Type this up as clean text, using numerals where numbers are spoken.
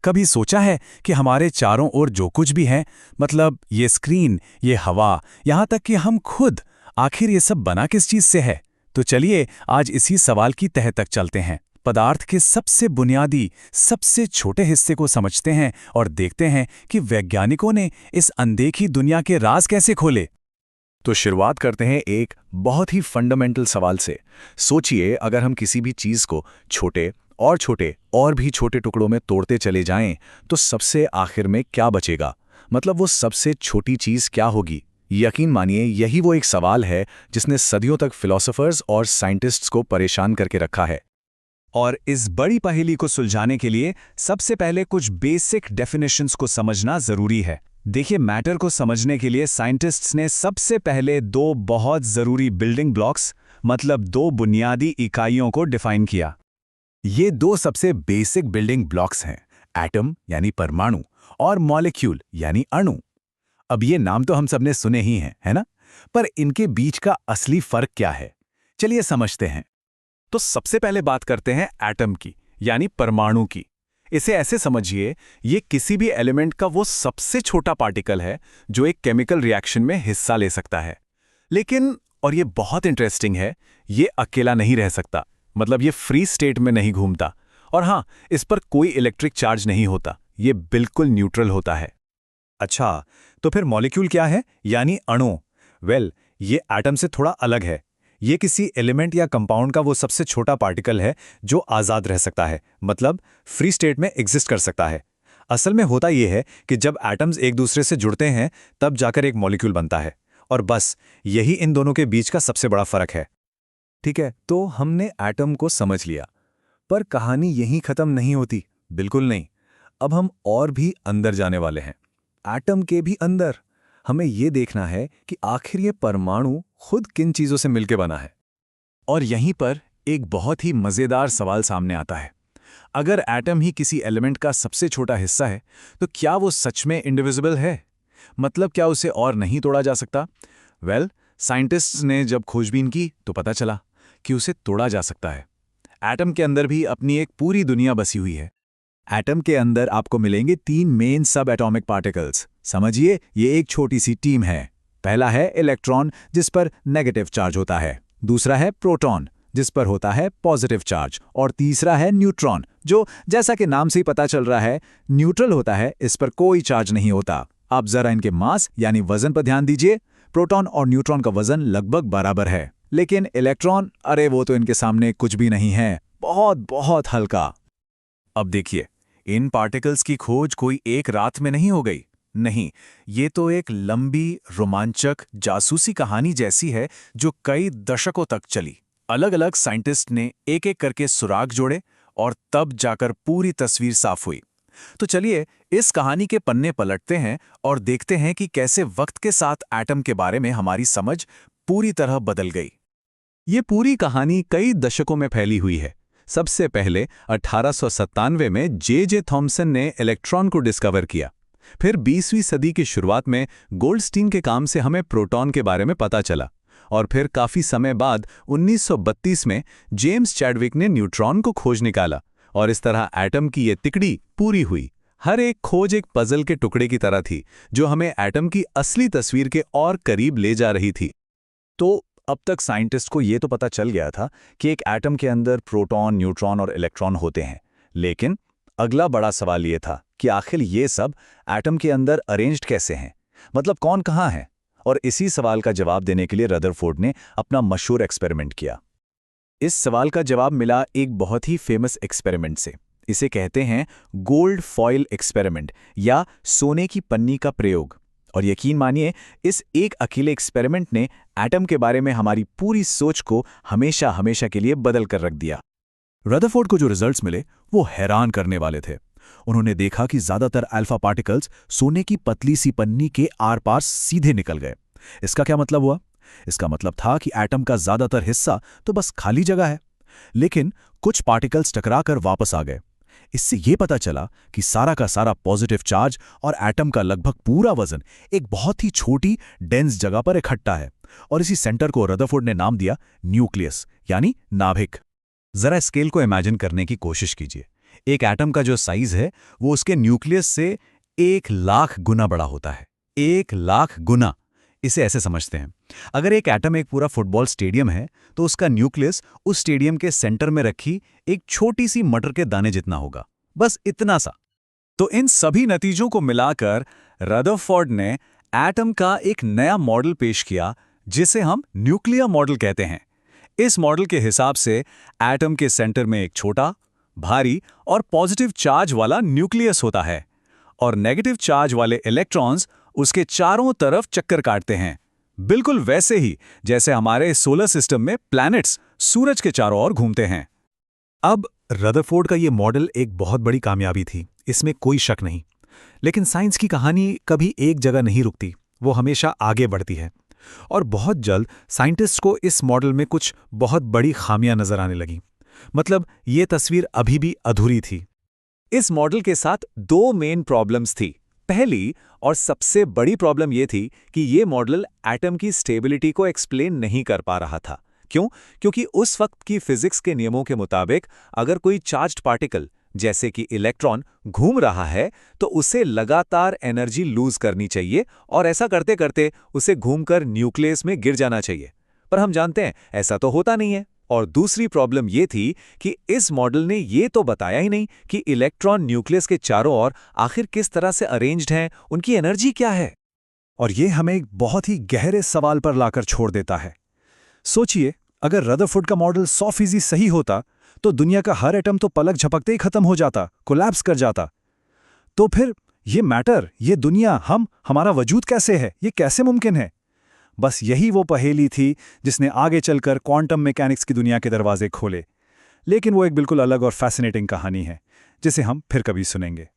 कभी सोचा है कि हमारे चारों ओर जो कुछ भी है, मतलब ये स्क्रीन, ये हवा, यहाँ तक कि हम खुद, आखिर ये सब बना किस चीज से है? तो चलिए आज इसी सवाल की तह तक चलते हैं। पदार्थ के सबसे बुनियादी, सबसे छोटे हिस्से को समझते हैं और देखते हैं कि वैज्ञानिकों ने इस अनदेखी दुनिया के राज कैसे खोले। तो शुरुआत करते हैं एक बहुत ही फंडामेंटल सवाल से। सोचिए, अगर हम किसी भी चीज को छोटे और भी छोटे टुकड़ों में तोड़ते चले जाएं, तो सबसे आखिर में क्या बचेगा? मतलब वो सबसे छोटी चीज क्या होगी? यकीन मानिए, यही वो एक सवाल है जिसने सदियों तक फिलोसोफर्स और साइंटिस्ट्स को परेशान करके रखा है। और इस बड़ी पहेली को सुलझाने के लिए सबसे पहले कुछ बेसिक डेफिनेशंस को समझना जरूरी है। देखिए, मैटर को समझने के लिए साइंटिस्ट्स ने सबसे पहले दो बहुत जरूरी बिल्डिंग ब्लॉक्स, मतलब दो बुनियादी इकाइयों को डिफाइन किया। ये दो सबसे बेसिक बिल्डिंग ब्लॉक्स हैं, एटम यानी परमाणु और मॉलिक्यूल यानी अणु। अब ये नाम तो हम सबने सुने ही हैं, है ना? पर इनके बीच का असली फर्क क्या है? चलिए समझते हैं। तो सबसे पहले बात करते हैं एटम की, यानी परमाणु की। इसे ऐसे समझिए, ये किसी भी एलिमेंट का वो सबसे छोटा पार्टिकल है जो एक केमिकल रिएक्शन में हिस्सा ले सकता है। लेकिन, और ये बहुत इंटरेस्टिंग है, ये अकेला नहीं रह सकता। मतलब ये फ्री स्टेट में नहीं घूमता। और हाँ, इस पर कोई इलेक्ट्रिक चार्ज नहीं होता। ये बिल्कुल न्यूट्रल होता है। अच्छा, तो फिर मॉलिक्यूल क्या है, यानी अणु? ये एटम से थोड़ा अलग है। ये किसी एलिमेंट या कंपाउंड का वो सबसे छोटा पार्टिकल है जो आज़ाद रह सकता है, मतलब फ्री स्टेट में एग्जिस्ट कर सकता है। असल में होता यह है कि जब एटम्स एक दूसरे से जुड़ते हैं, तब जाकर एक मॉलिक्यूल बनता है। और बस यही इन दोनों के बीच का सबसे बड़ा फर्क है। ठीक है, तो हमने एटम को समझ लिया, पर कहानी यहीं खत्म नहीं होती। बिल्कुल नहीं। अब हम और भी अंदर जाने वाले हैं। एटम के भी अंदर हमें ये देखना है कि आखिर ये परमाणु खुद किन चीजों से मिलकर बना है। और यहीं पर एक बहुत ही मजेदार सवाल सामने आता है। अगर एटम ही किसी एलिमेंट का सबसे छोटा हिस्सा है, तो क्या वो सच में इंडिविजिबल है? मतलब क्या उसे और नहीं तोड़ा जा सकता? साइंटिस्ट्स ने जब खोजबीन की तो पता चला कि उसे तोड़ा जा सकता है। एटम के अंदर भी अपनी एक पूरी दुनिया बसी हुई है। एटम के अंदर आपको मिलेंगे 3 मेन सब एटॉमिक पार्टिकल्स। समझिए, ये एक छोटी सी टीम है। पहला है इलेक्ट्रॉन, जिस पर नेगेटिव चार्ज होता है। दूसरा है प्रोटॉन, जिस पर होता है पॉजिटिव चार्ज। और तीसरा है न्यूट्रॉन, जो जैसा कि नाम से ही पता चल रहा है, न्यूट्रल होता है। इस पर कोई चार्ज नहीं होता। आप जरा इनके मास यानी वजन पर ध्यान दीजिए। प्रोटॉन और न्यूट्रॉन का वजन लगभग बराबर है, लेकिन इलेक्ट्रॉन, अरे वो तो इनके सामने कुछ भी नहीं है, बहुत बहुत हल्का। अब देखिए, इन पार्टिकल्स की खोज कोई एक रात में नहीं हो गई। नहीं, ये तो एक लंबी, रोमांचक जासूसी कहानी जैसी है जो कई दशकों तक चली। अलग अलग साइंटिस्ट ने एक एक करके सुराग जोड़े और तब जाकर पूरी तस्वीर साफ हुई। तो चलिए इस कहानी के पन्ने पलटते हैं और देखते हैं कि कैसे वक्त के साथ एटम के बारे में हमारी समझ पूरी तरह बदल गई। ये पूरी कहानी कई दशकों में फैली हुई है। सबसे पहले 1897 में जे थॉमसन ने इलेक्ट्रॉन को डिस्कवर किया। फिर 20वीं सदी की शुरुआत में गोल्डस्टीन के काम से हमें प्रोटॉन के बारे में पता चला। और फिर काफी समय बाद 1932 में जेम्स चैडविक ने न्यूट्रॉन को खोज निकाला। और इस तरह एटम की ये तिकड़ी पूरी हुई। हर एक खोज एक पजल के टुकड़े की तरह थी, जो हमें एटम की असली तस्वीर के और करीब ले जा रही थी। तो अब तक साइंटिस्ट को ये तो पता चल गया था कि एक एटम के अंदर प्रोटॉन, न्यूट्रॉन और इलेक्ट्रॉन होते हैं। लेकिन अगला बड़ा सवाल ये था कि आखिर ये सब एटम के अंदर अरेंज्ड कैसे हैं? मतलब कौन कहाँ है? और इसी सवाल का जवाब देने के लिए रदरफोर्ड ने अपना मशहूर एक्सपेरिमेंट किया। इस सवाल का जवाब मिला एक बहुत ही फेमस एक्सपेरिमेंट से। इसे कहते हैं गोल्ड फॉइल एक्सपेरिमेंट या सोने की पन्नी का प्रयोग। और यकीन मानिए, इस एक अकेले एक्सपेरिमेंट ने एटम के बारे में हमारी पूरी सोच को हमेशा हमेशा के लिए बदल कर रख दिया। रदरफोर्ड को जो रिजल्ट्स मिले वो हैरान करने वाले थे। उन्होंने देखा कि ज्यादातर अल्फा पार्टिकल्स सोने की पतली सी पन्नी के आर पार सीधे निकल गए। इसका क्या मतलब हुआ? इसका मतलब था कि एटम का ज्यादातर हिस्सा तो बस खाली जगह है, लेकिन कुछ पार्टिकल्स टकराकर वापस आ गए। इससे यह पता चला कि सारा का सारा पॉजिटिव चार्ज और एटम का लगभग पूरा वजन एक बहुत ही छोटी डेंस जगह पर इकट्ठा है। और इसी सेंटर को रदरफोर्ड ने नाम दिया न्यूक्लियस, यानी नाभिक। जरा स्केल को इमेजिन करने की कोशिश कीजिए। एक एटम का जो साइज है वो उसके न्यूक्लियस से 1,00,000 गुना बड़ा होता है। 1,00,000 गुना। इसे ऐसे समझते हैं, अगर एक एटम एक पूरा फुटबॉल स्टेडियम है तो उसका न्यूक्लियस उस स्टेडियम के सेंटर में रखी एक छोटी सी मटर के दाने जितना होगा, बस इतना सा। तो इन सभी नतीजों को मिलाकर रदरफोर्ड ने एटम का एक नया मॉडल पेश किया जिसे हम न्यूक्लियर मॉडल कहते हैं। इस मॉडल के हिसाब से एटम के सेंटर में एक छोटा, भारी और पॉजिटिव चार्ज वाला न्यूक्लियस होता है और नेगेटिव चार्ज वाले इलेक्ट्रॉन्स उसके चारों तरफ चक्कर काटते हैं, बिल्कुल वैसे ही जैसे हमारे सोलर सिस्टम में प्लैनेट्स सूरज के चारों ओर घूमते हैं। अब रदरफोर्ड का ये मॉडल एक बहुत बड़ी कामयाबी थी, इसमें कोई शक नहीं। लेकिन साइंस की कहानी कभी एक जगह नहीं रुकती, वो हमेशा आगे बढ़ती है। और बहुत जल्द साइंटिस्ट को इस मॉडल में कुछ बहुत बड़ी खामियां नजर आने लगी। मतलब ये तस्वीर अभी भी अधूरी थी। इस मॉडल के साथ दो मेन प्रॉब्लम्स थी। पहली और सबसे बड़ी प्रॉब्लम ये थी कि ये मॉडल एटम की स्टेबिलिटी को एक्सप्लेन नहीं कर पा रहा था। क्यों? क्योंकि उस वक्त की फिजिक्स के नियमों के मुताबिक अगर कोई चार्ज्ड पार्टिकल जैसे कि इलेक्ट्रॉन घूम रहा है तो उसे लगातार एनर्जी लूज करनी चाहिए और ऐसा करते करते उसे घूमकर न्यूक्लियस में गिर जाना चाहिए। पर हम जानते हैं ऐसा तो होता नहीं है। और दूसरी प्रॉब्लम ये थी कि इस मॉडल ने ये तो बताया ही नहीं कि इलेक्ट्रॉन न्यूक्लियस के चारों ओर आखिर किस तरह से अरेंज्ड हैं, उनकी एनर्जी क्या है। और ये हमें एक बहुत ही गहरे सवाल पर लाकर छोड़ देता है। सोचिए, अगर रदरफोर्ड का मॉडल 100% सही होता तो दुनिया का हर एटम तो पलक झपकते ही खत्म हो जाता, कोलैप्स कर जाता। तो फिर ये मैटर, ये दुनिया, हमारा वजूद कैसे है, ये कैसे मुमकिन है? बस यही वो पहेली थी जिसने आगे चलकर क्वांटम मैकेनिक्स की दुनिया के दरवाजे खोले। लेकिन वो एक बिल्कुल अलग और फैसिनेटिंग कहानी है जिसे हम फिर कभी सुनेंगे।